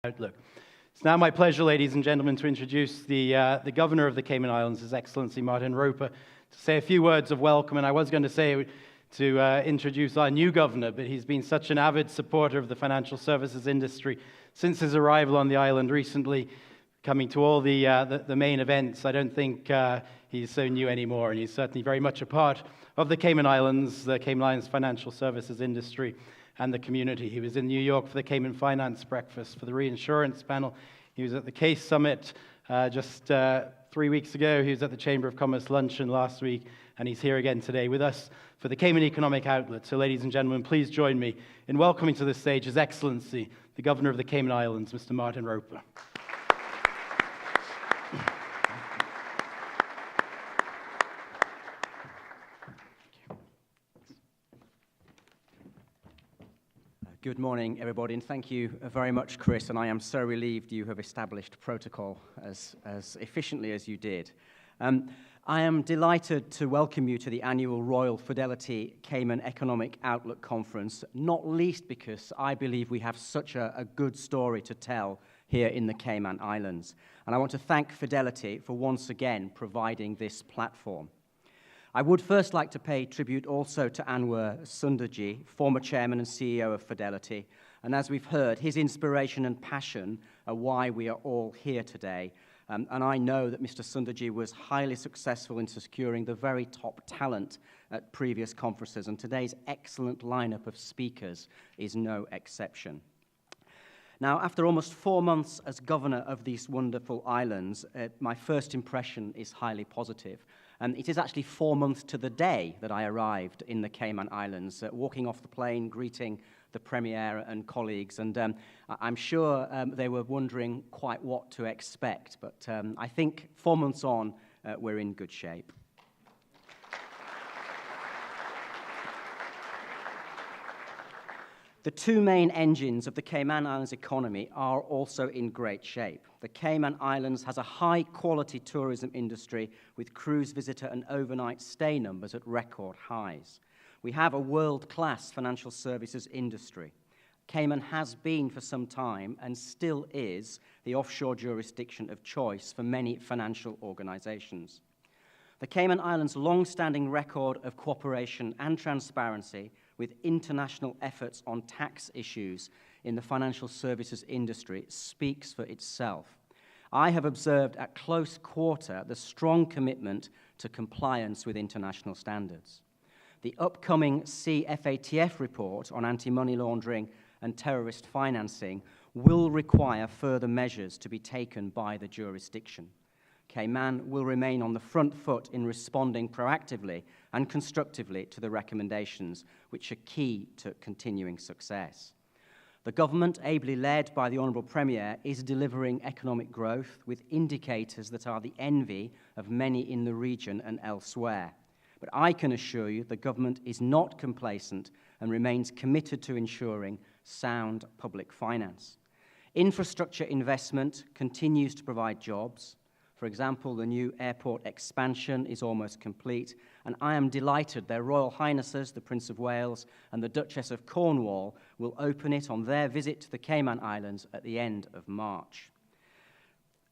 Outlook. It's now my pleasure, ladies and gentlemen, to introduce the Governor of the Cayman Islands, His Excellency Martin Roper, to say a few words of welcome. And I was going to say to introduce our new governor, but he's been such an avid supporter of the financial services industry since his arrival on the island recently, coming to all the main events. I don't think he's so new anymore, and he's certainly very much a part of the Cayman Islands financial services industry and the community. He was in New York for the Cayman Finance Breakfast, for the reinsurance panel. He was at the Case Summit just 3 weeks ago. He was at the Chamber of Commerce luncheon last week, and he's here again today with us for the Cayman Economic Outlet. So, ladies and gentlemen, please join me in welcoming to the stage His Excellency, the Governor of the Cayman Islands, Mr. Martin Roper. Good morning, everybody, and thank you very much, Chris, and I am so relieved you have established protocol as efficiently as you did. I am delighted to welcome you to the annual Royal Fidelity Cayman Economic Outlook Conference, not least because I believe we have such a good story to tell here in the Cayman Islands. And I want to thank Fidelity for once again providing this platform. I would first like to pay tribute also to Anwar Sundarji, former chairman and CEO of Fidelity, and as we've heard, his inspiration and passion are why we are all here today. And I know that Mr. Sundarji was highly successful in securing the very top talent at previous conferences, and today's excellent lineup of speakers is no exception. Now, after almost 4 months as governor of these wonderful islands, my first impression is highly positive. It is actually 4 months to the day that I arrived in the Cayman Islands, walking off the plane, greeting the Premier and colleagues, and I'm sure they were wondering quite what to expect, but I think 4 months on, we're in good shape. The two main engines of the Cayman Islands economy are also in great shape. The Cayman Islands has a high-quality tourism industry with cruise visitor and overnight stay numbers at record highs. We have a world-class financial services industry. Cayman has been for some time and still is the offshore jurisdiction of choice for many financial organizations. The Cayman Islands' long-standing record of cooperation and transparency with international efforts on tax issues in the financial services industry speaks for itself. I have observed at close quarter the strong commitment to compliance with international standards. The upcoming CFATF report on anti-money laundering and terrorist financing will require further measures to be taken by the jurisdiction. Cayman will remain on the front foot in responding proactively and constructively to the recommendations, which are key to continuing success. The government, ably led by the Honourable Premier, is delivering economic growth with indicators that are the envy of many in the region and elsewhere. But I can assure you the government is not complacent and remains committed to ensuring sound public finance. Infrastructure investment continues to provide jobs. For example, the new airport expansion is almost complete, and I am delighted their Royal Highnesses, the Prince of Wales and the Duchess of Cornwall, will open it on their visit to the Cayman Islands at the end of March.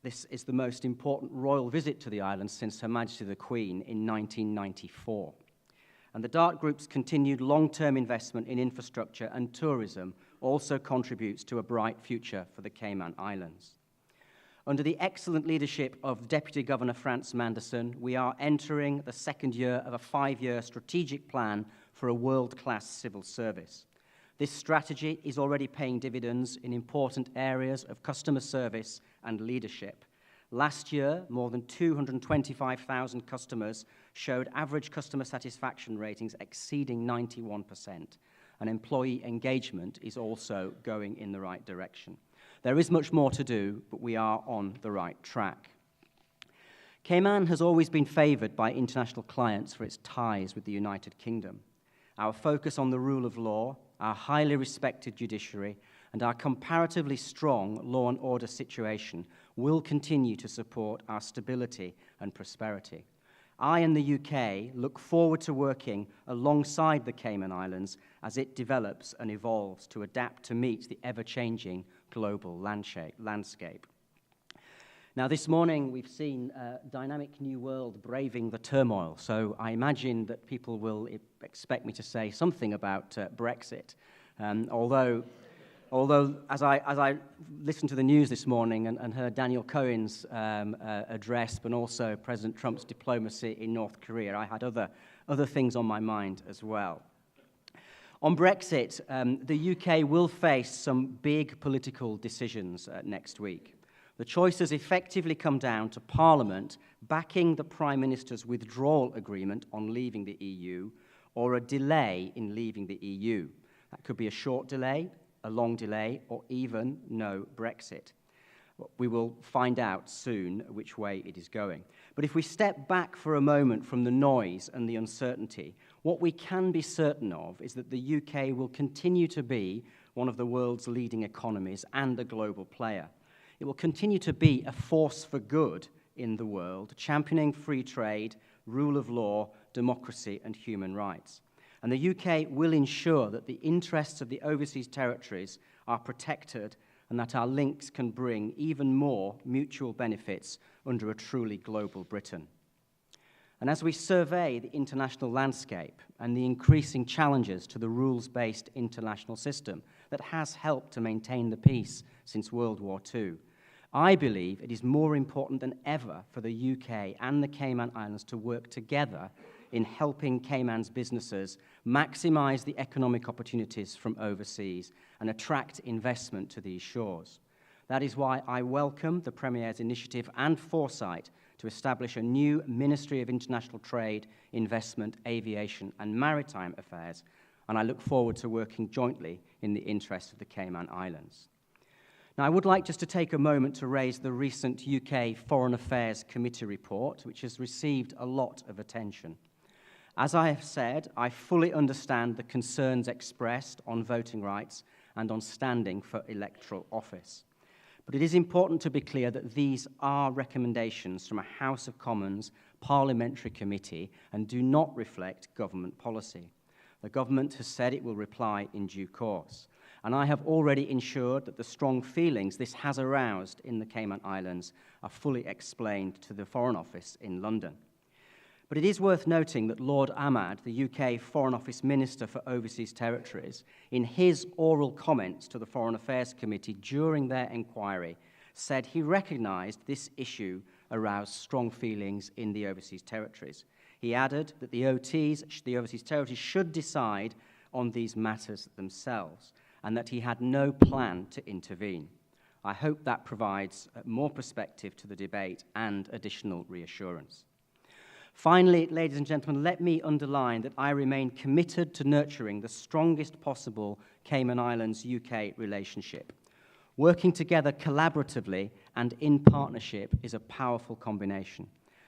This is the most important royal visit to the islands since Her Majesty the Queen in 1994. And the Dark Group's continued long-term investment in infrastructure and tourism also contributes to a bright future for the Cayman Islands. Under the excellent leadership of Deputy Governor Frans Manderson, we are entering the second year of a 5-year strategic plan for a world-class civil service. This strategy is already paying dividends in important areas of customer service and leadership. Last year, more than 225,000 customers showed average customer satisfaction ratings exceeding 91%, and employee engagement is also going in the right direction. There is much more to do, but we are on the right track. Cayman has always been favored by international clients for its ties with the United Kingdom. Our focus on the rule of law, our highly respected judiciary, and our comparatively strong law and order situation will continue to support our stability and prosperity. I and the UK look forward to working alongside the Cayman Islands as it develops and evolves to adapt to meet the ever-changing global landscape. Now, this morning, we've seen a dynamic new world braving the turmoil, so I imagine that people will expect me to say something about Brexit, although as I listened to the news this morning and heard Daniel Cohen's address, but also President Trump's diplomacy in North Korea, I had other things on my mind as well. On Brexit, the UK will face some big political decisions next week. The choices effectively come down to Parliament backing the Prime Minister's withdrawal agreement on leaving the EU or a delay in leaving the EU. That could be a short delay, a long delay, or even no Brexit. We will find out soon which way it is going. But if we step back for a moment from the noise and the uncertainty, what we can be certain of is that the UK will continue to be one of the world's leading economies and a global player. It will continue to be a force for good in the world, championing free trade, rule of law, democracy, and human rights. And the UK will ensure that the interests of the overseas territories are protected and that our links can bring even more mutual benefits under a truly global Britain. And as we survey the international landscape and the increasing challenges to the rules-based international system that has helped to maintain the peace since World War II, I believe it is more important than ever for the UK and the Cayman Islands to work together in helping Cayman's businesses maximize the economic opportunities from overseas and attract investment to these shores. That is why I welcome the Premier's initiative and foresight to establish a new Ministry of International Trade, Investment, Aviation, and Maritime Affairs, and I look forward to working jointly in the interests of the Cayman Islands. Now, I would like just to take a moment to raise the recent UK Foreign Affairs Committee report, which has received a lot of attention. As I have said, I fully understand the concerns expressed on voting rights and on standing for electoral office. But it is important to be clear that these are recommendations from a House of Commons parliamentary committee and do not reflect government policy. The government has said it will reply in due course. And I have already ensured that the strong feelings this has aroused in the Cayman Islands are fully explained to the Foreign Office in London. But it is worth noting that Lord Ahmad, the UK Foreign Office Minister for Overseas Territories, in his oral comments to the Foreign Affairs Committee during their inquiry, said he recognised this issue aroused strong feelings in the overseas territories. He added that the OTs, the overseas territories, should decide on these matters themselves, and that he had no plan to intervene. I hope that provides more perspective to the debate and additional reassurance. Finally, ladies and gentlemen, let me underline that I remain committed to nurturing the strongest possible Cayman Islands-UK relationship. Working together collaboratively and in partnership is a powerful combination.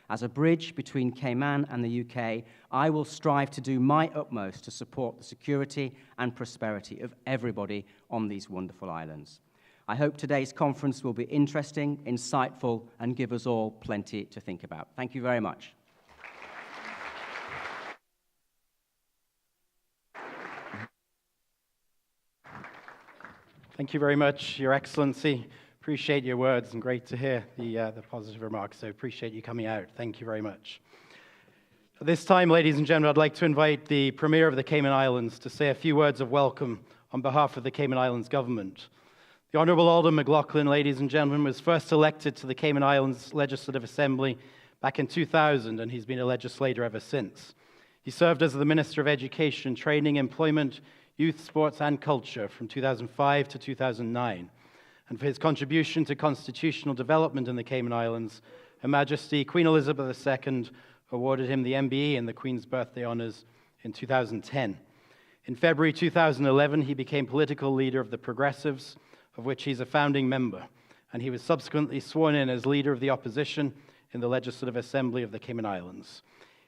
As a bridge between Cayman and the UK, I will strive to do my utmost to support the security and prosperity of everybody on these wonderful islands. I hope today's conference will be interesting, insightful, and give us all plenty to think about. Thank you very much. Thank you very much, Your Excellency. Appreciate your words, and great to hear the positive remarks, so appreciate you coming out. Thank you very much. At this time, ladies and gentlemen, I'd like to invite the Premier of the Cayman Islands to say a few words of welcome on behalf of the Cayman Islands government. The Honourable Alden McLaughlin, ladies and gentlemen, was first elected to the Cayman Islands Legislative Assembly back in 2000, and he's been a legislator ever since. He served as the Minister of Education, Training, Employment, Youth, Sports and Culture from 2005 to 2009. And for his contribution to constitutional development in the Cayman Islands, Her Majesty Queen Elizabeth II awarded him the MBE in the Queen's Birthday Honours in 2010. In February 2011, he became political leader of the Progressives, of which he's a founding member, and he was subsequently sworn in as leader of the opposition in the Legislative Assembly of the Cayman Islands.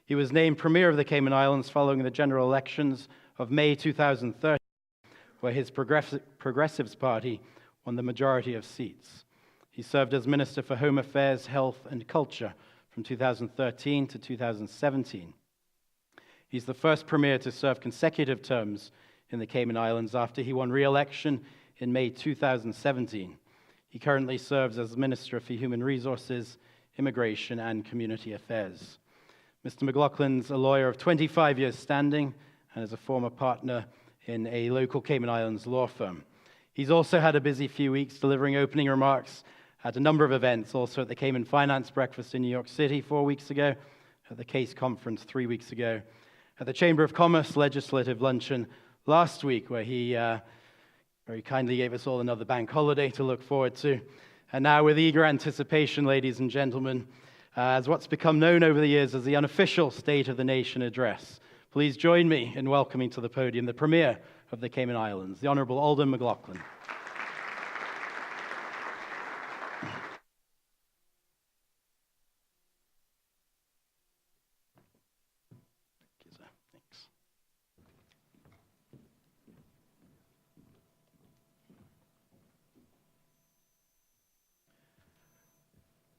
He was named Premier of the Cayman Islands following the general elections of May 2013, where his Progressives Party won the majority of seats. He served as Minister for Home Affairs, Health and Culture from 2013 to 2017. He's the first Premier to serve consecutive terms in the Cayman Islands after he won re-election in May 2017. He currently serves as Minister for Human Resources, Immigration and Community Affairs. Mr. McLaughlin's a lawyer of 25 years standing and is a former partner in a local Cayman Islands law firm. He's also had a busy few weeks delivering opening remarks at a number of events, also at the Cayman Finance Breakfast in New York City 4 weeks ago, at the CASE Conference 3 weeks ago, at the Chamber of Commerce Legislative Luncheon last week, where he very kindly gave us all another bank holiday to look forward to. And now, with eager anticipation, ladies and gentlemen, as what's become known over the years as the unofficial State of the Nation address, please join me in welcoming to the podium the Premier of the Cayman Islands, the Honourable Alden McLaughlin.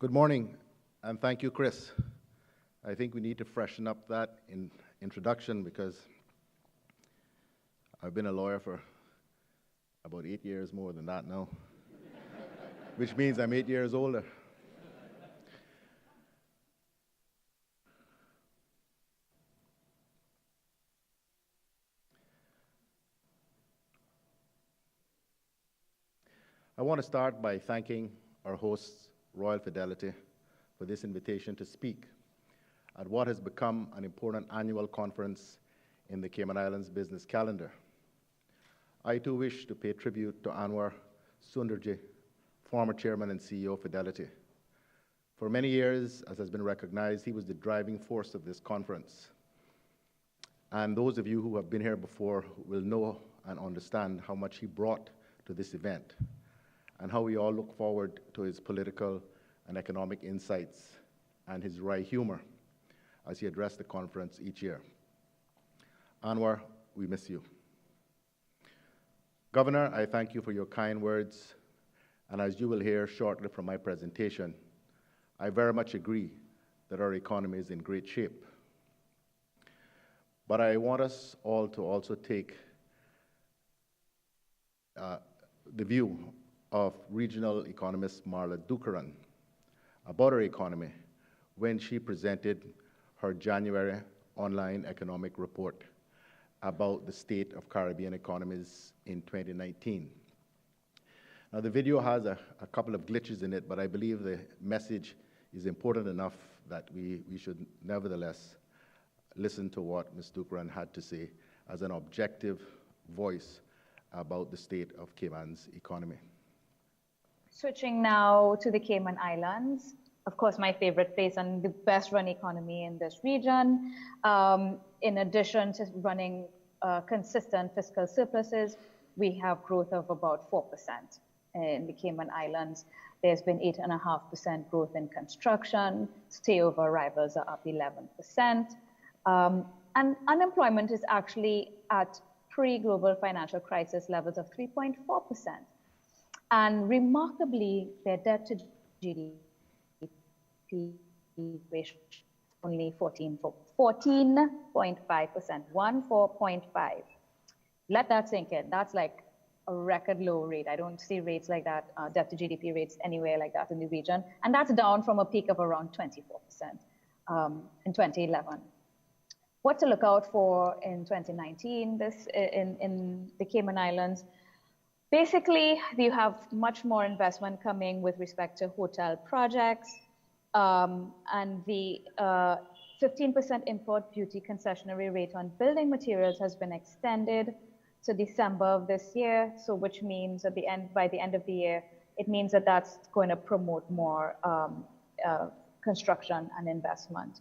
Good morning, and thank you, Chris. I think we need to freshen up that introduction because I've been a lawyer for about 8 years, more than that now, which means I'm 8 years older. I want to start by thanking our hosts, Royal Fidelity, for this invitation to speak at what has become an important annual conference in the Cayman Islands business calendar. I too wish to pay tribute to Anwar Sundarji, former chairman and CEO of Fidelity. For many years, as has been recognized, he was the driving force of this conference. And those of you who have been here before will know and understand how much he brought to this event, and how we all look forward to his political and economic insights and his wry humor as he addressed the conference each year. Anwar, we miss you. Governor, I thank you for your kind words, and as you will hear shortly from my presentation, I very much agree that our economy is in great shape. But I want us all to also take the view of regional economist Marla Dukaran about our economy when she presented her January online economic report about the state of Caribbean economies in 2019. Now, the video has a couple of glitches in it, but I believe the message is important enough that we should nevertheless listen to what Ms. Dukaran had to say as an objective voice about the state of Cayman's economy. Switching now to the Cayman Islands, of course, my favorite place and the best run economy in this region. In addition to running consistent fiscal surpluses, we have growth of about 4% in the Cayman Islands. There's been 8.5% growth in construction. Stay-over arrivals are up 11%. And unemployment is actually at pre-global financial crisis levels of 3.4%. And remarkably, their debt to GDP ratio is only 14.5%, 14.5. Let that sink in. That's like a record low rate. I don't see rates like that, debt to GDP rates anywhere like that in the region. And that's down from a peak of around 24% in 2011. What to look out for in 2019 in the Cayman Islands? Basically, you have much more investment coming with respect to hotel projects, and the 15% import duty concessionary rate on building materials has been extended to December of this year, so which means by the end of the year, it means that that's going to promote more construction and investment.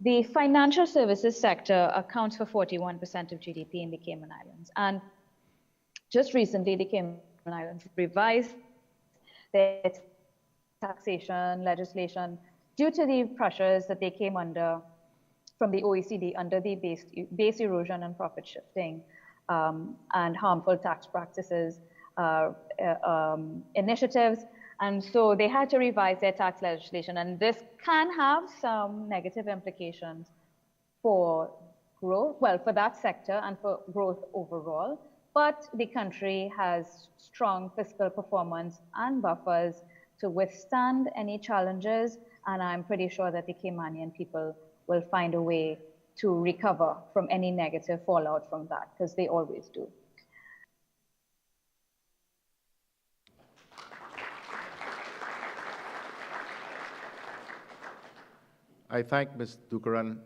The financial services sector accounts for 41% of GDP in the Cayman Islands, and just recently, the Cayman Islands revised their taxation legislation due to the pressures that they came under from the OECD under the base erosion and profit shifting and harmful tax practices initiatives. And so they had to revise their tax legislation, and this can have some negative implications for growth, well, for that sector and for growth overall, but the country has strong fiscal performance and buffers to withstand any challenges, and I'm pretty sure that the Caymanian people will find a way to recover from any negative fallout from that, because they always do. I thank Ms. Dukaran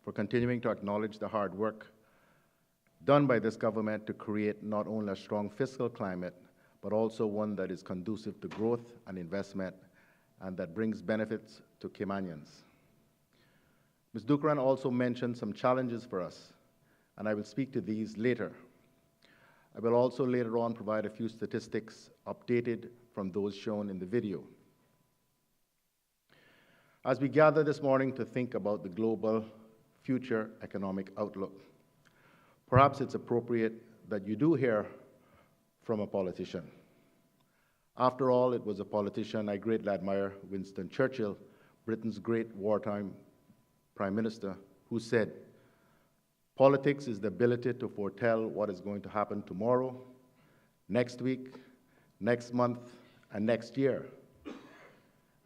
for continuing to acknowledge the hard work done by this government to create not only a strong fiscal climate, but also one that is conducive to growth and investment and that brings benefits to Caymanians. Ms. Dukaran also mentioned some challenges for us, and I will speak to these later. I will also later on provide a few statistics updated from those shown in the video. As we gather this morning to think about the global future economic outlook, perhaps it's appropriate that you do hear from a politician. After all, it was a politician I greatly admire, Winston Churchill, Britain's great wartime prime minister, who said, "Politics is the ability to foretell what is going to happen tomorrow, next week, next month, and next year,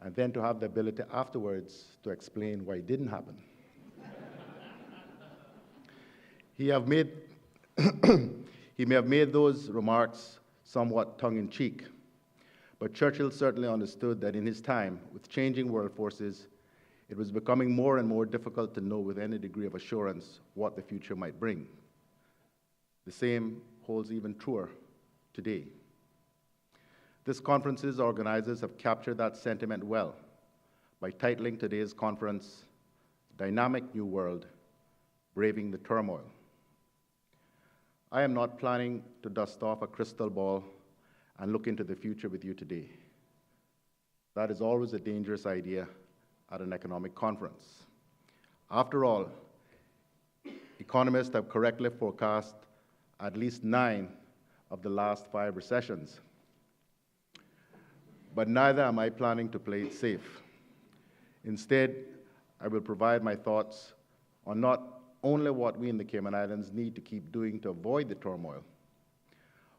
and then to have the ability afterwards to explain why it didn't happen." He may have made those remarks somewhat tongue-in-cheek, but Churchill certainly understood that in his time, with changing world forces, it was becoming more and more difficult to know with any degree of assurance what the future might bring. The same holds even truer today. This conference's organizers have captured that sentiment well by titling today's conference, "Dynamic New World, Braving the Turmoil." I am not planning to dust off a crystal ball and look into the future with you today. That is always a dangerous idea at an economic conference. After all, economists have correctly forecast at least 9 of the last 5 recessions. But neither am I planning to play it safe. Instead, I will provide my thoughts on not only what we in the Cayman Islands need to keep doing to avoid the turmoil,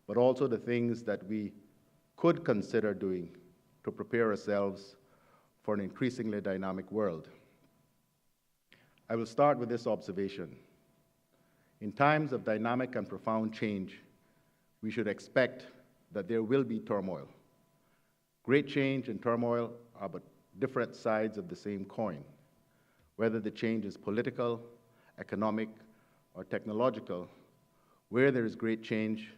but also the things that we could consider doing to prepare ourselves for an increasingly dynamic world. I will start with this observation. In times of dynamic and profound change, we should expect that there will be turmoil. Great change and turmoil are but different sides of the same coin. Whether the change is political, economic, or technological, where there is great change,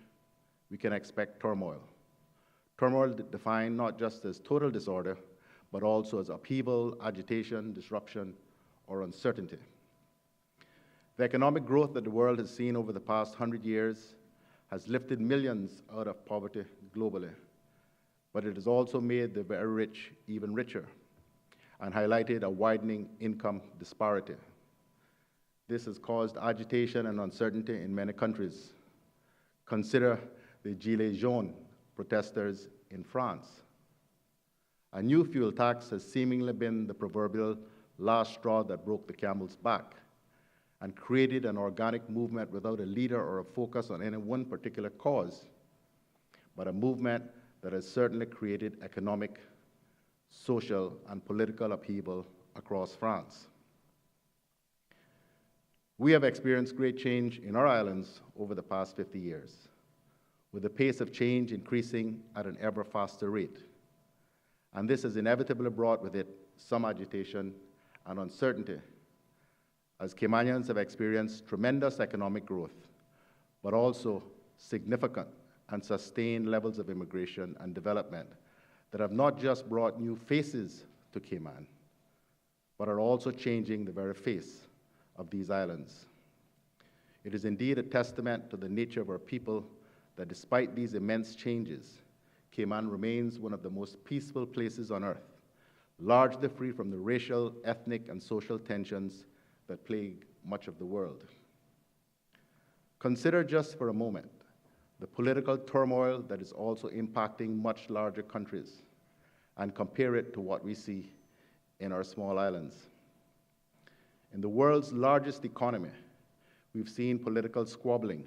we can expect turmoil. Turmoil defined not just as total disorder, but also as upheaval, agitation, disruption, or uncertainty. The economic growth that the world has seen over the past 100 years has lifted millions out of poverty globally, but it has also made the very rich even richer and highlighted a widening income disparity. This has caused agitation and uncertainty in many countries. Consider the Gilets jaunes protesters in France. A new fuel tax has seemingly been the proverbial last straw that broke the camel's back and created an organic movement without a leader or a focus on any one particular cause, but a movement that has certainly created economic, social, and political upheaval across France. We have experienced great change in our islands over the past 50 years, with the pace of change increasing at an ever faster rate. And this has inevitably brought with it some agitation and uncertainty, as Caymanians have experienced tremendous economic growth, but also significant and sustained levels of immigration and development that have not just brought new faces to Cayman, but are also changing the very face of these islands. It is indeed a testament to the nature of our people that despite these immense changes, Cayman remains one of the most peaceful places on earth, largely free from the racial, ethnic, and social tensions that plague much of the world. Consider just for a moment the political turmoil that is also impacting much larger countries, and compare it to what we see in our small islands. In the world's largest economy, we've seen political squabbling,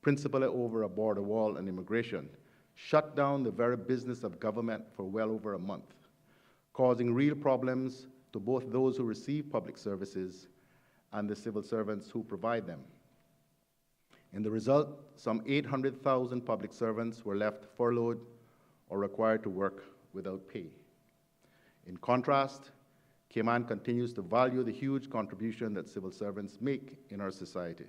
principally over a border wall and immigration, shut down the very business of government for well over a month, causing real problems to both those who receive public services and the civil servants who provide them. In the result, some 800,000 public servants were left furloughed or required to work without pay. In contrast, Cayman continues to value the huge contribution that civil servants make in our society.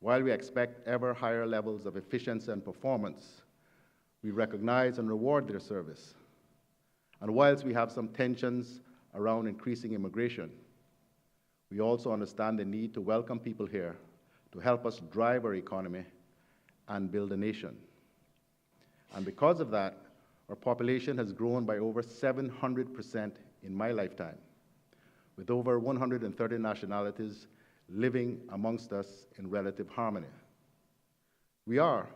While we expect ever higher levels of efficiency and performance, we recognize and reward their service. And whilst we have some tensions around increasing immigration, we also understand the need to welcome people here to help us drive our economy and build a nation. And because of that, our population has grown by over 700% in my lifetime, with over 130 nationalities living amongst us in relative harmony. We are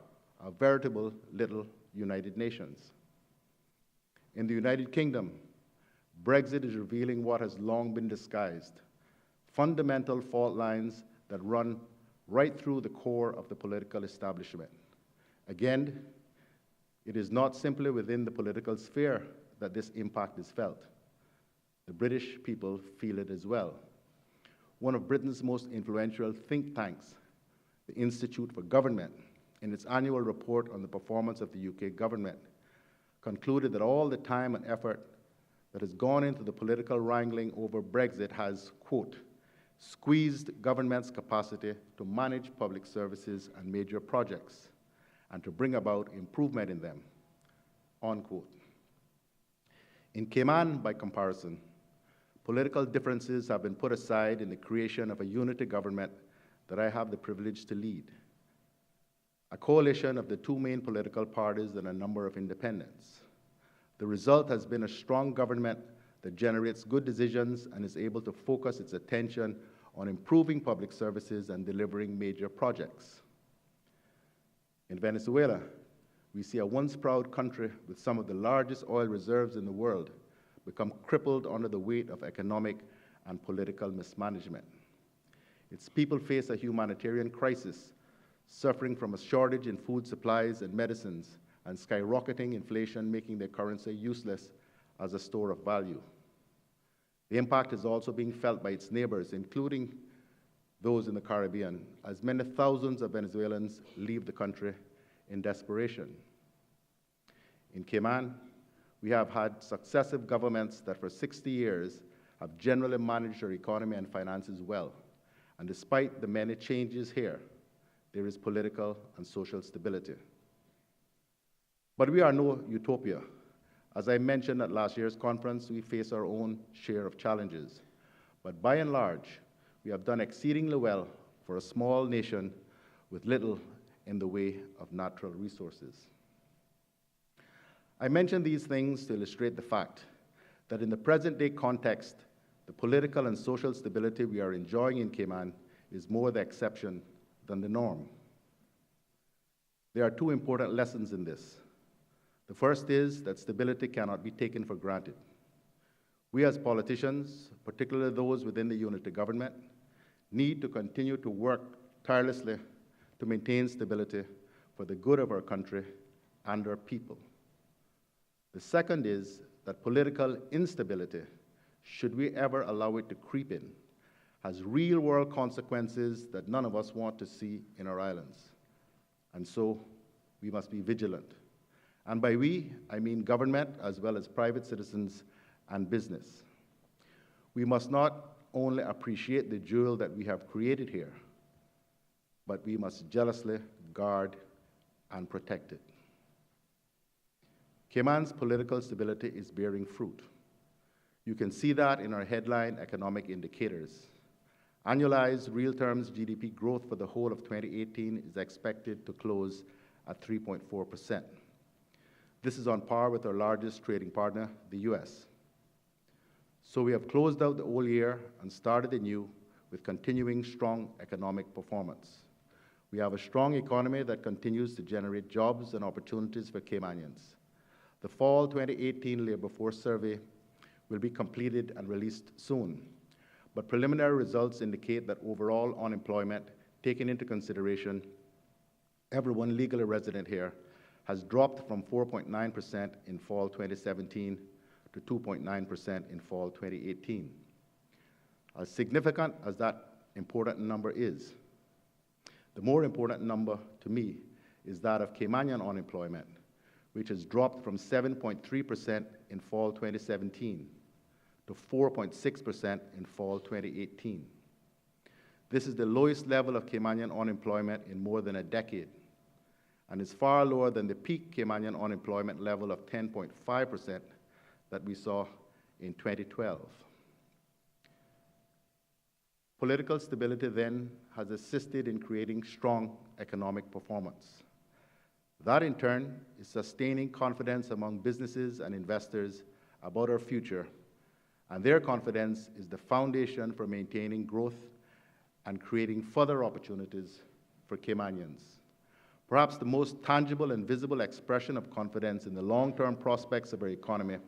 a veritable little United Nations. In the United Kingdom, Brexit is revealing what has long been disguised: fundamental fault lines that run right through the core of the political establishment. Again, it is not simply within the political sphere that this impact is felt. The British people feel it as well. One of Britain's most influential think tanks, the Institute for Government, in its annual report on the performance of the UK government, concluded that all the time and effort that has gone into the political wrangling over Brexit has, quote, squeezed government's capacity to manage public services and major projects and to bring about improvement in them, unquote. In Cayman, by comparison, political differences have been put aside in the creation of a unity government that I have the privilege to lead, a coalition of the two main political parties and a number of independents. The result has been a strong government that generates good decisions and is able to focus its attention on improving public services and delivering major projects. In Venezuela, we see a once proud country with some of the largest oil reserves in the world become crippled under the weight of economic and political mismanagement. Its people face a humanitarian crisis, suffering from a shortage in food supplies and medicines, and skyrocketing inflation, making their currency useless as a store of value. The impact is also being felt by its neighbors, including those in the Caribbean, as many thousands of Venezuelans leave the country in desperation. In Cayman, we have had successive governments that for 60 years have generally managed their economy and finances well. And despite the many changes here, there is political and social stability. But we are no utopia. As I mentioned at last year's conference, we face our own share of challenges. But by and large, we have done exceedingly well for a small nation with little in the way of natural resources. I mention these things to illustrate the fact that in the present-day context, the political and social stability we are enjoying in Cayman is more the exception than the norm. There are two important lessons in this. The first is that stability cannot be taken for granted. We as politicians, particularly those within the unity government, need to continue to work tirelessly to maintain stability for the good of our country and our people. The second is that political instability, should we ever allow it to creep in, has real-world consequences that none of us want to see in our islands. And so we must be vigilant. And by we, I mean government as well as private citizens and business. We must not only appreciate the jewel that we have created here, but we must jealously guard and protect it. Cayman's political stability is bearing fruit. You can see that in our headline economic indicators. Annualized real terms GDP growth for the whole of 2018 is expected to close at 3.4%. This is on par with our largest trading partner, the US. So we have closed out the old year and started anew with continuing strong economic performance. We have a strong economy that continues to generate jobs and opportunities for Caymanians. The fall 2018 labor force survey will be completed and released soon, but preliminary results indicate that overall unemployment taking into consideration everyone legally resident here, has dropped from 4.9% in fall 2017 to 2.9% in fall 2018. As significant as that important number is, the more important number to me is that of Caymanian unemployment, which has dropped from 7.3% in fall 2017 to 4.6% in fall 2018. This is the lowest level of Caymanian unemployment in more than a decade, and is far lower than the peak Caymanian unemployment level of 10.5% that we saw in 2012. Political stability then has assisted in creating strong economic performance. That in turn is sustaining confidence among businesses and investors about our future, and their confidence is the foundation for maintaining growth and creating further opportunities for Caymanians. Perhaps the most tangible and visible expression of confidence in the long-term prospects of our economy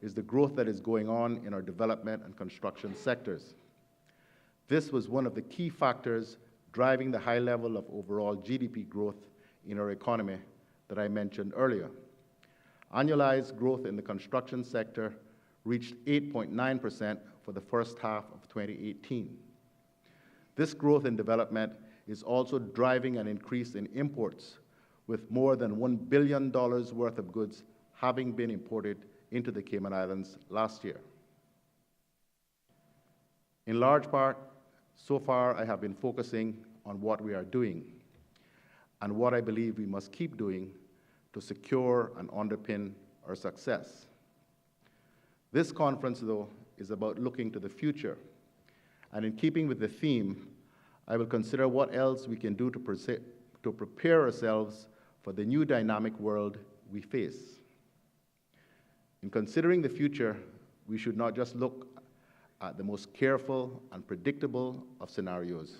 is the growth that is going on in our development and construction sectors. This was one of the key factors driving the high level of overall GDP growth in our economy that I mentioned earlier. Annualized growth in the construction sector reached 8.9% for the first half of 2018. This growth in development is also driving an increase in imports, with more than $1 billion worth of goods having been imported into the Cayman Islands last year. In large part, so far I have been focusing on what we are doing and what I believe we must keep doing to secure and underpin our success. This conference, though, is about looking to the future, and in keeping with the theme, I will consider what else we can do to prepare ourselves for the new dynamic world we face. In considering the future, we should not just look at the most careful and predictable of scenarios,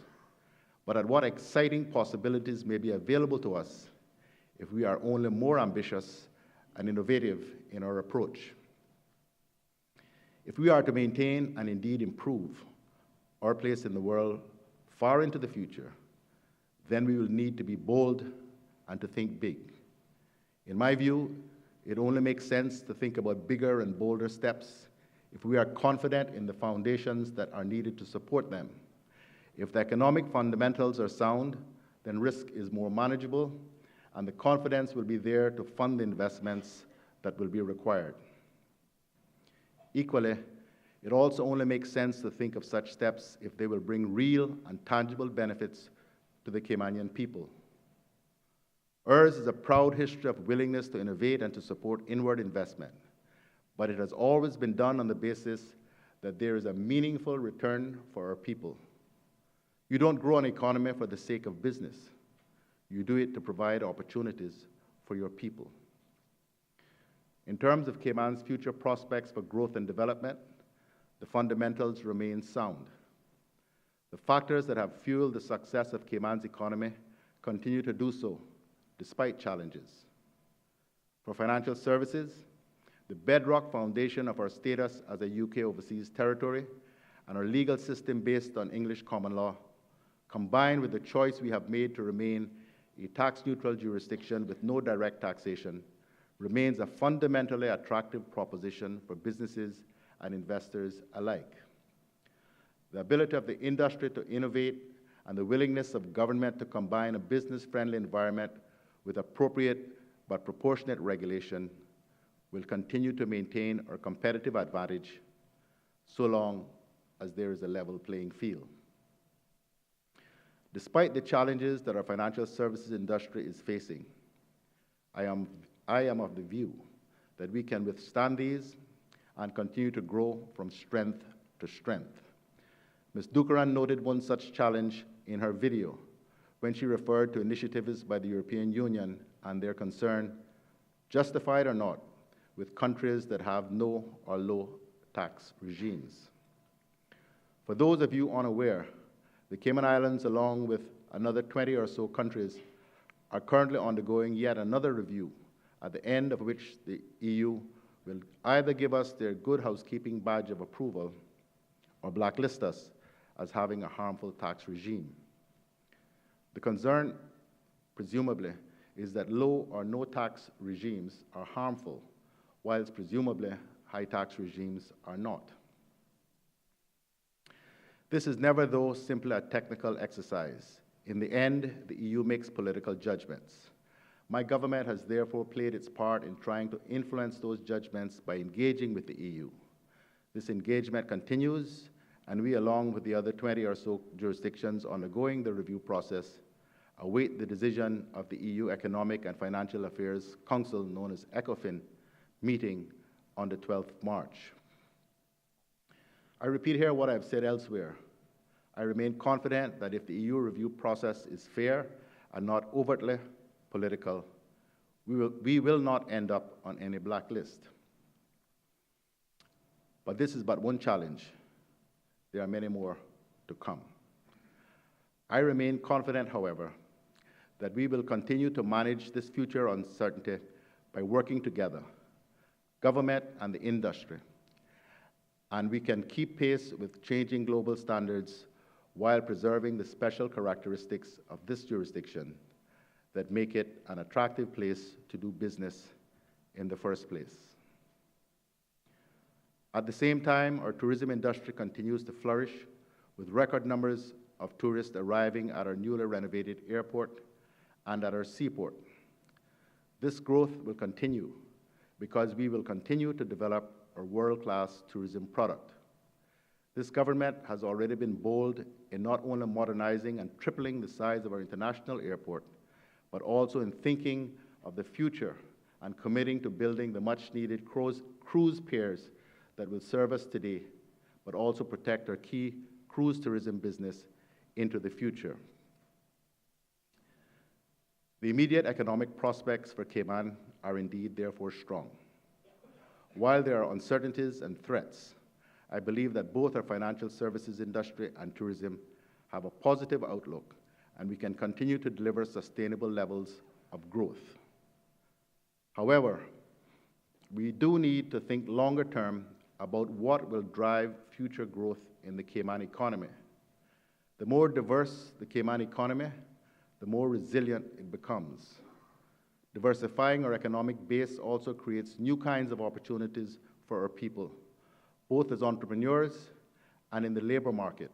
but at what exciting possibilities may be available to us if we are only more ambitious and innovative in our approach. If we are to maintain and indeed improve our place in the world far into the future, then we will need to be bold and to think big. In my view, it only makes sense to think about bigger and bolder steps if we are confident in the foundations that are needed to support them. If the economic fundamentals are sound, then risk is more manageable, and the confidence will be there to fund the investments that will be required. Equally, it also only makes sense to think of such steps if they will bring real and tangible benefits to the Caymanian people. Ours is a proud history of willingness to innovate and to support inward investment, but it has always been done on the basis that there is a meaningful return for our people. You don't grow an economy for the sake of business. You do it to provide opportunities for your people. In terms of Cayman's future prospects for growth and development, the fundamentals remain sound. The factors that have fueled the success of Cayman's economy continue to do so, despite challenges. For financial services, the bedrock foundation of our status as a UK overseas territory and our legal system based on English common law, combined with the choice we have made to remain a tax-neutral jurisdiction with no direct taxation, remains a fundamentally attractive proposition for businesses and investors alike. The ability of the industry to innovate and the willingness of government to combine a business-friendly environment with appropriate but proportionate regulation will continue to maintain our competitive advantage so long as there is a level playing field. Despite the challenges that our financial services industry is facing, I am of the view that we can withstand these and continue to grow from strength to strength. Ms. Dukaran noted one such challenge in her video when she referred to initiatives by the European Union and their concern, justified or not, with countries that have no or low tax regimes. For those of you unaware, the Cayman Islands, along with another 20 or so countries, are currently undergoing yet another review, at the end of which the EU will either give us their good housekeeping badge of approval or blacklist us as having a harmful tax regime. The concern, presumably, is that low or no tax regimes are harmful, whilst presumably high tax regimes are not. This is never, though, simply a technical exercise. In the end, the EU makes political judgments. My government has therefore played its part in trying to influence those judgments by engaging with the EU. This engagement continues, and we, along with the other 20 or so jurisdictions undergoing the review process, await the decision of the EU Economic and Financial Affairs Council, known as ECOFIN, meeting on the 12th of March. I repeat here what I've said elsewhere. I remain confident that if the EU review process is fair and not overtly political, we will not end up on any blacklist. But this is but one challenge. There are many more to come. I remain confident, however, that we will continue to manage this future uncertainty by working together, government and the industry, and we can keep pace with changing global standards while preserving the special characteristics of this jurisdiction that make it an attractive place to do business in the first place. At the same time, our tourism industry continues to flourish with record numbers of tourists arriving at our newly renovated airport and at our seaport. This growth will continue because we will continue to develop our world-class tourism product. This government has already been bold in not only modernizing and tripling the size of our international airport, but also in thinking of the future and committing to building the much-needed cruise piers that will serve us today, but also protect our key cruise tourism business into the future. The immediate economic prospects for Cayman are indeed therefore strong. While there are uncertainties and threats, I believe that both our financial services industry and tourism have a positive outlook, and we can continue to deliver sustainable levels of growth. However, we do need to think longer term about what will drive future growth in the Cayman economy. The more diverse the Cayman economy, the more resilient it becomes. Diversifying our economic base also creates new kinds of opportunities for our people, both as entrepreneurs and in the labor market.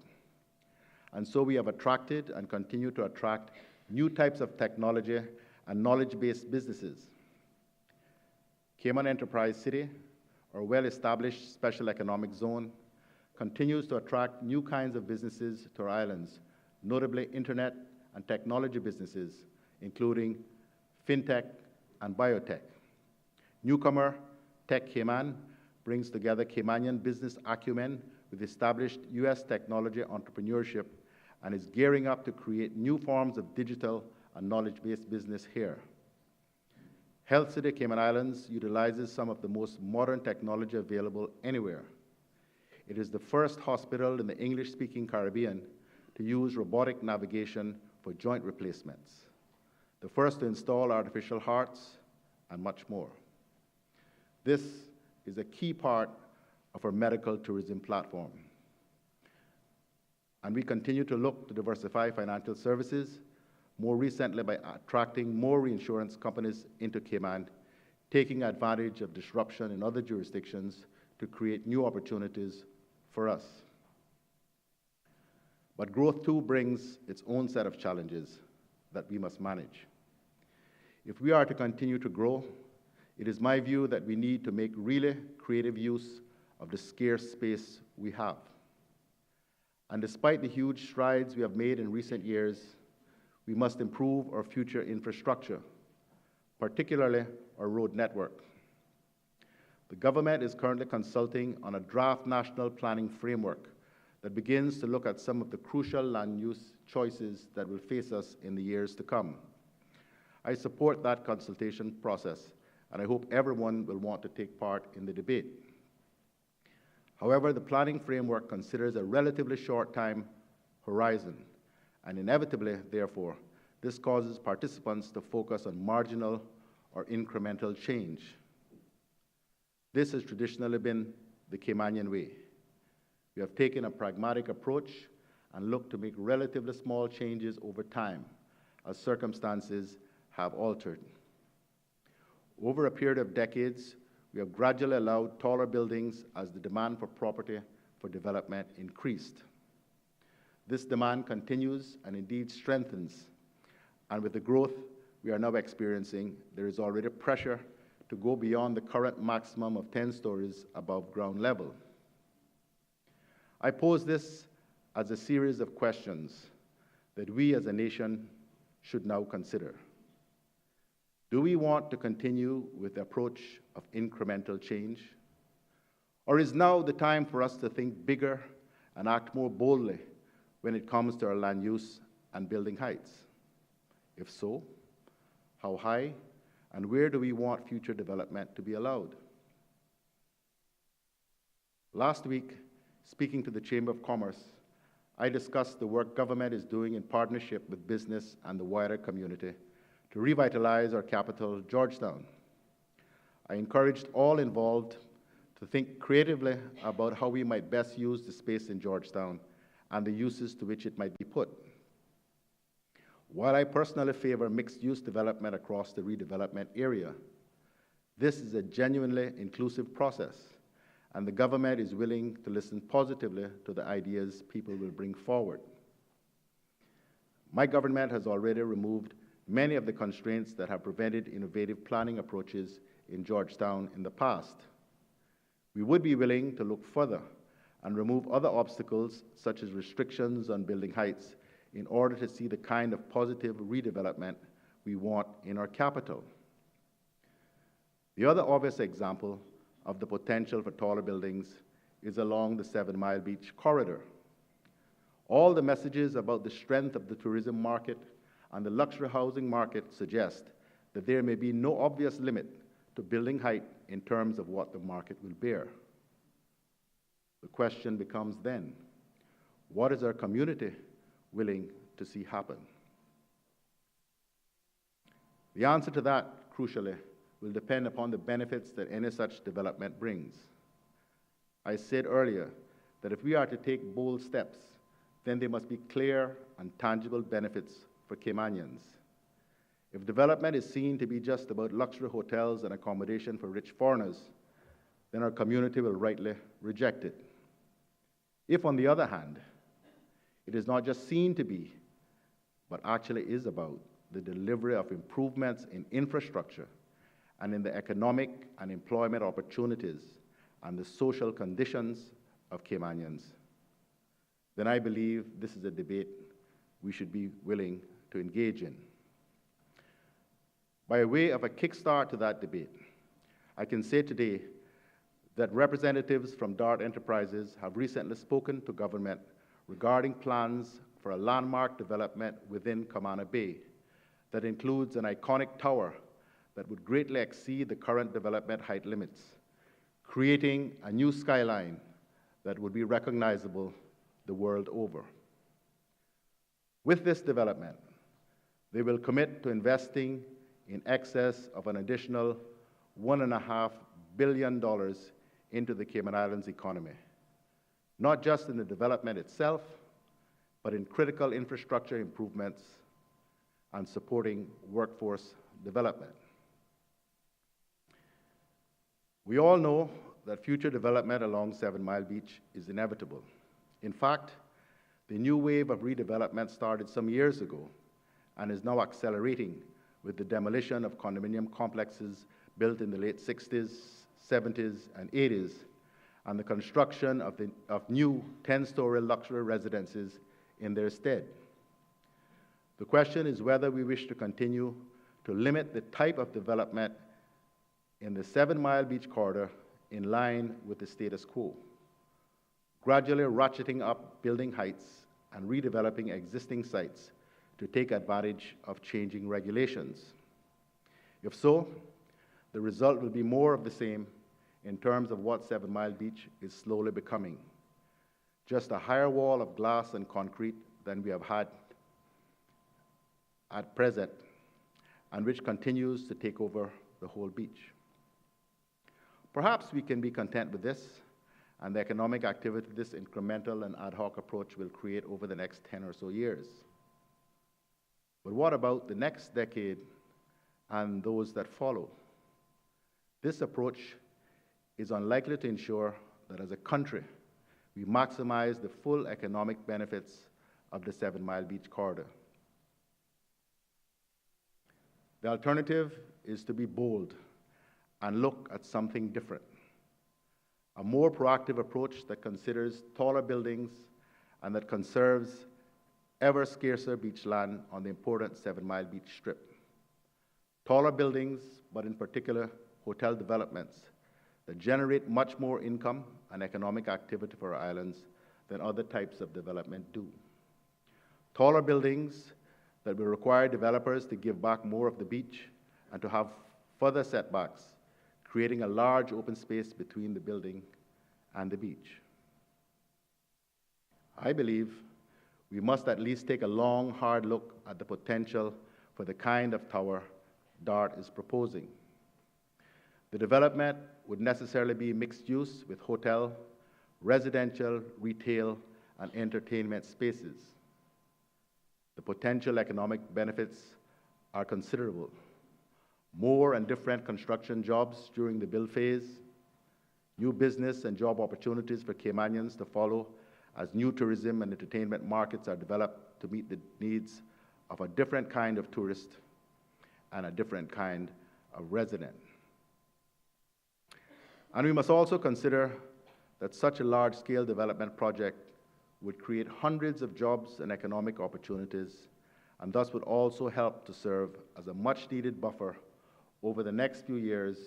And so we have attracted and continue to attract new types of technology and knowledge-based businesses. Cayman Enterprise City, our well-established special economic zone, continues to attract new kinds of businesses to our islands, notably internet and technology businesses, including fintech and biotech. Newcomer Tech Cayman brings together Caymanian business acumen with established U.S. technology entrepreneurship and is gearing up to create new forms of digital and knowledge-based business here. Health City Cayman Islands utilizes some of the most modern technology available anywhere. It is the first hospital in the English-speaking Caribbean to use robotic navigation for joint replacements, the first to install artificial hearts, and much more. This is a key part of our medical tourism platform. And we continue to look to diversify financial services, more recently by attracting more reinsurance companies into Cayman, taking advantage of disruption in other jurisdictions to create new opportunities for us. But growth too brings its own set of challenges that we must manage. If we are to continue to grow, it is my view that we need to make really creative use of the scarce space we have. And despite the huge strides we have made in recent years, we must improve our future infrastructure, particularly our road network. The government is currently consulting on a draft national planning framework that begins to look at some of the crucial land use choices that will face us in the years to come. I support that consultation process, and I hope everyone will want to take part in the debate. However, the planning framework considers a relatively short time horizon, and inevitably, therefore, this causes participants to focus on marginal or incremental change. This has traditionally been the Caymanian way. We have taken a pragmatic approach and looked to make relatively small changes over time, as circumstances have altered. Over a period of decades, we have gradually allowed taller buildings as the demand for property for development increased. This demand continues and indeed strengthens, and with the growth we are now experiencing, there is already pressure to go beyond the current maximum of 10 stories above ground level. I pose this as a series of questions that we as a nation should now consider. Do we want to continue with the approach of incremental change? Or is now the time for us to think bigger and act more boldly when it comes to our land use and building heights? If so, how high and where do we want future development to be allowed? Last week, speaking to the Chamber of Commerce, I discussed the work government is doing in partnership with business and the wider community to revitalize our capital, Georgetown. I encouraged all involved to think creatively about how we might best use the space in Georgetown and the uses to which it might be put. While I personally favor mixed-use development across the redevelopment area, this is a genuinely inclusive process, and the government is willing to listen positively to the ideas people will bring forward. My government has already removed many of the constraints that have prevented innovative planning approaches in Georgetown in the past. We would be willing to look further and remove other obstacles, such as restrictions on building heights, in order to see the kind of positive redevelopment we want in our capital. The other obvious example of the potential for taller buildings is along the 7 Mile Beach corridor. All the messages about the strength of the tourism market and the luxury housing market suggest that there may be no obvious limit to building height in terms of what the market will bear. The question becomes then, what is our community willing to see happen? The answer to that, crucially, will depend upon the benefits that any such development brings. I said earlier that if we are to take bold steps, then there must be clear and tangible benefits for Caymanians. If development is seen to be just about luxury hotels and accommodation for rich foreigners, then our community will rightly reject it. If, on the other hand, it is not just seen to be, but actually is about the delivery of improvements in infrastructure and in the economic and employment opportunities and the social conditions of Caymanians, then I believe this is a debate we should be willing to engage in. By way of a kickstart to that debate, I can say today that representatives from DART Enterprises have recently spoken to government regarding plans for a landmark development within Camana Bay that includes an iconic tower that would greatly exceed the current development height limits, creating a new skyline that would be recognizable the world over. With this development, they will commit to investing in excess of an additional $1.5 billion into the Cayman Islands economy, not just in the development itself, but in critical infrastructure improvements and supporting workforce development. We all know that future development along 7 Mile Beach is inevitable. In fact, the new wave of redevelopment started some years ago and is now accelerating with the demolition of condominium complexes built in the late 60s, 70s, and 80s, and the construction of new 10-story luxury residences in their stead. The question is whether we wish to continue to limit the type of development in the 7 Mile Beach corridor in line with the status quo, gradually ratcheting up building heights and redeveloping existing sites to take advantage of changing regulations. If so, the result will be more of the same in terms of what 7 Mile Beach is slowly becoming, just a higher wall of glass and concrete than we have had at present, and which continues to take over the whole beach. Perhaps we can be content with this and the economic activity this incremental and ad hoc approach will create over the next 10 or so years. But what about the next decade and those that follow? This approach is unlikely to ensure that as a country, we maximize the full economic benefits of the 7 Mile Beach corridor. The alternative is to be bold and look at something different. A more proactive approach that considers taller buildings and that conserves ever scarcer beach land on the important 7 Mile Beach Strip. Taller buildings, but in particular hotel developments, that generate much more income and economic activity for our islands than other types of development do. Taller buildings that will require developers to give back more of the beach and to have further setbacks, creating a large open space between the building and the beach. I believe we must at least take a long, hard look at the potential for the kind of tower DART is proposing. The development would necessarily be mixed use with hotel, residential, retail, and entertainment spaces. The potential economic benefits are considerable. More and different construction jobs during the build phase, new business and job opportunities for Caymanians to follow as new tourism and entertainment markets are developed to meet the needs of a different kind of tourist and a different kind of resident. And we must also consider that such a large-scale development project would create hundreds of jobs and economic opportunities, and thus would also help to serve as a much-needed buffer over the next few years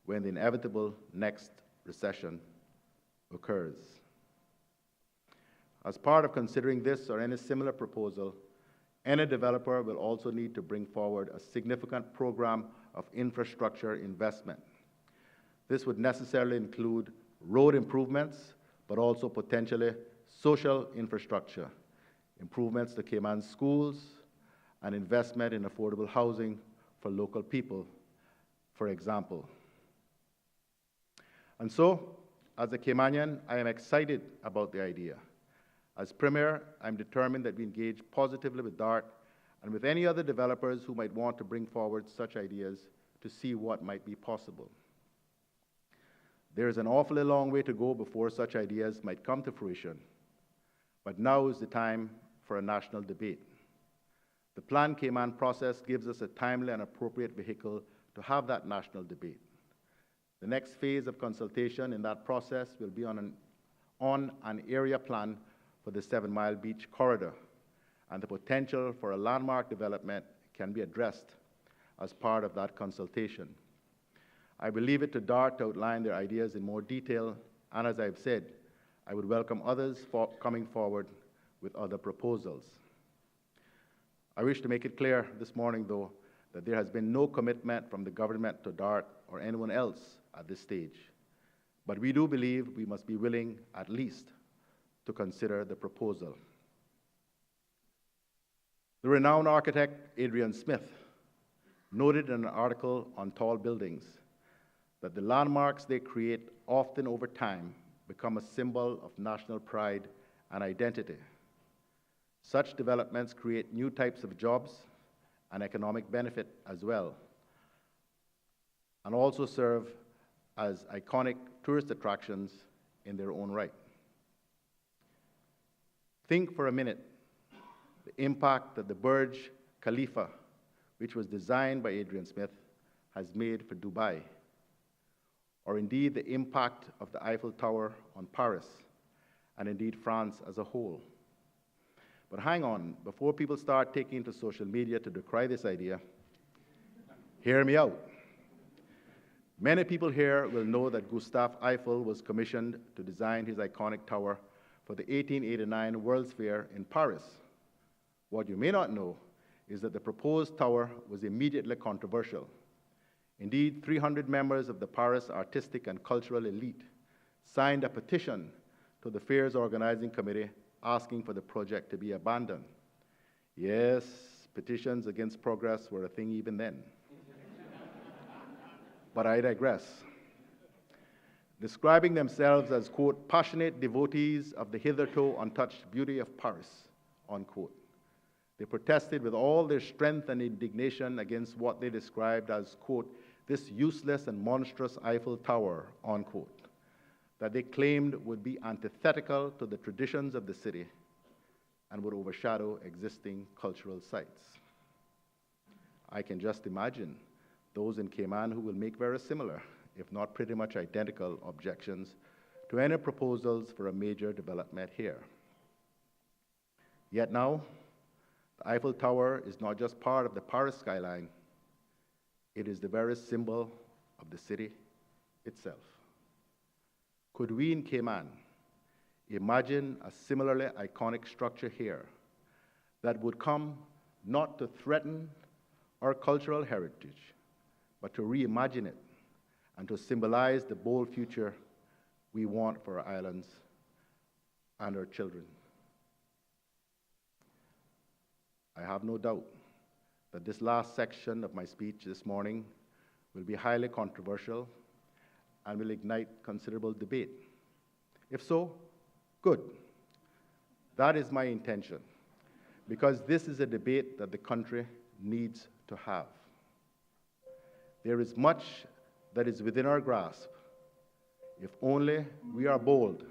when the inevitable next recession occurs. As part of considering this or any similar proposal, any developer will also need to bring forward a significant program of infrastructure investment. This would necessarily include road improvements, but also potentially social infrastructure, improvements to Cayman schools, and investment in affordable housing for local people, for example. And so, as a Caymanian, I am excited about the idea. As Premier, I'm determined that we engage positively with DART and with any other developers who might want to bring forward such ideas to see what might be possible. There is an awfully long way to go before such ideas might come to fruition, but now is the time for a national debate. The Plan Cayman process gives us a timely and appropriate vehicle to have that national debate. The next phase of consultation in that process will be on an area plan for the 7 Mile Beach corridor, and the potential for a landmark development can be addressed as part of that consultation. I will leave it to DART to outline their ideas in more detail, and as I've said, I would welcome others coming forward with other proposals. I wish to make it clear this morning, though, that there has been no commitment from the government to DART or anyone else at this stage. But we do believe we must be willing, at least, to consider the proposal. The renowned architect Adrian Smith noted in an article on tall buildings that the landmarks they create often over time become a symbol of national pride and identity. Such developments create new types of jobs and economic benefit as well, and also serve as iconic tourist attractions in their own right. Think for a minute the impact that the Burj Khalifa, which was designed by Adrian Smith, has made for Dubai, or indeed the impact of the Eiffel Tower on Paris, and indeed France as a whole. But hang on, before people start taking to social media to decry this idea, hear me out. Many people here will know that Gustave Eiffel was commissioned to design his iconic tower for the 1889 World's Fair in Paris. What you may not know is that the proposed tower was immediately controversial. Indeed, 300 members of the Paris artistic and cultural elite signed a petition to the fair's organizing committee asking for the project to be abandoned. Yes, petitions against progress were a thing even then. But I digress. Describing themselves as, quote, passionate devotees of the hitherto untouched beauty of Paris, unquote. They protested with all their strength and indignation against what they described as, quote, this useless and monstrous Eiffel Tower, unquote, that they claimed would be antithetical to the traditions of the city and would overshadow existing cultural sites. I can just imagine those in Cayman who will make very similar, if not pretty much identical, objections to any proposals for a major development here. Yet now, the Eiffel Tower is not just part of the Paris skyline, it is the very symbol of the city itself. Could we in Cayman imagine a similarly iconic structure here that would come not to threaten our cultural heritage, but to reimagine it and to symbolize the bold future we want for our islands and our children? I have no doubt that this last section of my speech this morning will be highly controversial and will ignite considerable debate. If so, good. That is my intention, because this is a debate that the country needs to have. There is much that is within our grasp if only we are bold,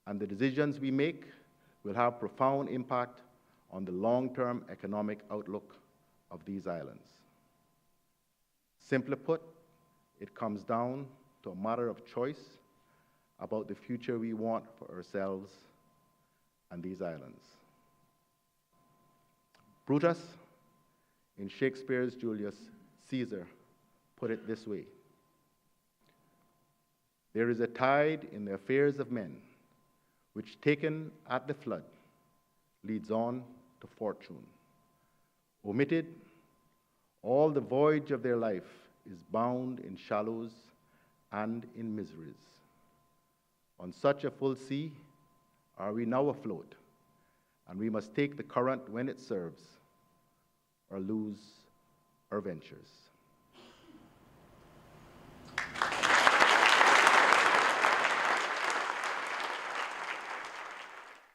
and the decisions we make will have profound impact on the long-term economic outlook of these islands. Simply put, it comes down to a matter of choice about the future we want for ourselves and these islands. Brutus, in Shakespeare's Julius Caesar, put it this way: there is a tide in the affairs of men, which taken at the flood, leads on to fortune. Omitted, all the voyage of their life is bound in shallows and in miseries. On such a full sea are we now afloat, and we must take the current when it serves, or lose our ventures.